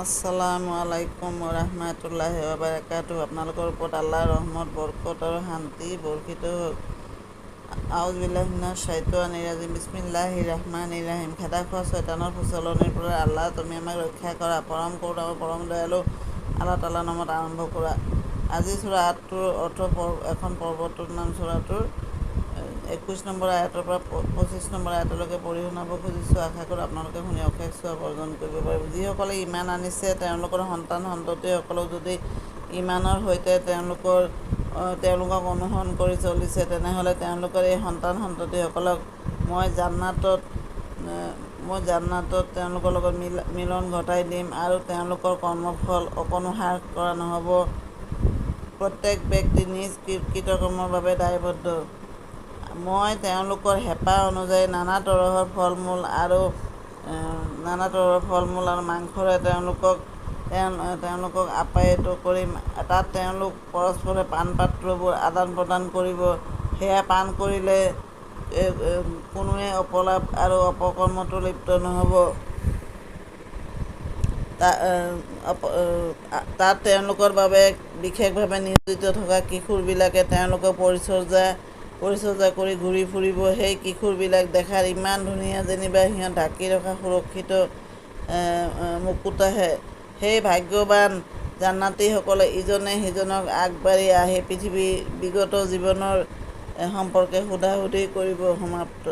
আসসালামু আলাইকুম ৰহমতুল্লাহি ওবাৰাকাতুহু। আপোনালোকৰ ওপৰত আল্লাহৰ ৰহমত, বৰকত আৰু শান্তি বৰ্ষিত হওক। আউযু বিল্লাহি মিনাশ শাইতানিৰ ৰাজিম। বিসমিল্লাহিৰ ৰহমানিৰ ৰহিম। খেদা খোৱা শয়তানৰ প্ৰচলনিৰ পৰা আল্লাহ তুমি আমাক ৰক্ষা কৰা। পৰম কৰুণা আৰু পৰম দয়ালু আল্লাহ তাআলাৰ নামত আৰম্ভ কৰা। আজি সূৰা আটটোৰ অৰ্থ এখন পৰ্বটোৰ নাম। সূৰাটোৰ 21 নম্বৰ আয়াতৰ পৰা 25 নম্বৰ আয়াতলৈকে পঢ়ি শুনাব খুজিছোঁ। আশা কৰোঁ আপোনালোকে শুনি অশেষ সওৱাব অৰ্জন কৰিব পাৰিব। যিসকলে ইমান আনিছে তেওঁলোকৰ সন্তান সন্ততিসকলক যদি ইমানৰ সৈতে তেওঁলোকক অনুসৰণ কৰি চলিছে, তেনেহ'লে তেওঁলোকৰ এই সন্তান সন্ততিসকলক মই জান্নাতত তেওঁলোকৰ লগত মিলন ঘটাই দিম আৰু তেওঁলোকৰ কৰ্মফল অকণো হ্ৰাস কৰা নহ'ব। প্ৰত্যেক ব্যক্তি নিজ কৃতকৰ্মৰ বাবে দায়বদ্ধ। মই তেওঁলোকৰ হেঁপাহ অনুযায়ী নানা তৰহৰ ফল মূল আৰু মাংসৰে তেওঁলোকক আপ্যায়িত কৰিম। তাত তেওঁলোক পৰস্পৰে পানপাত্ৰবোৰ আদান প্ৰদান কৰিব। সেয়া পান কৰিলে কোনোৱে অপলাপ আৰু অপকৰ্মতো লিপ্ত নহ'ব। তাত তেওঁলোকৰ বাবে বিশেষভাৱে নিয়োজিত থকা কিশোৰবিলাকে তেওঁলোকক পৰিচৰ্যা কৰি ঘূৰি ফুৰিব। সেই কিশোৰবিলাক দেখাত ইমান ধুনীয়া, যেনিবা সিহঁত ঢাকি ৰখা সুৰক্ষিত মুকুতাহে। সেই ভাগ্যৱান জান্নাতীসকলে ইজনে সিজনক আগবাঢ়ি আহি পৃথিৱীৰ বিগত জীৱনৰ সম্পৰ্কে সোধা সুধি কৰিব। সমাপ্ত।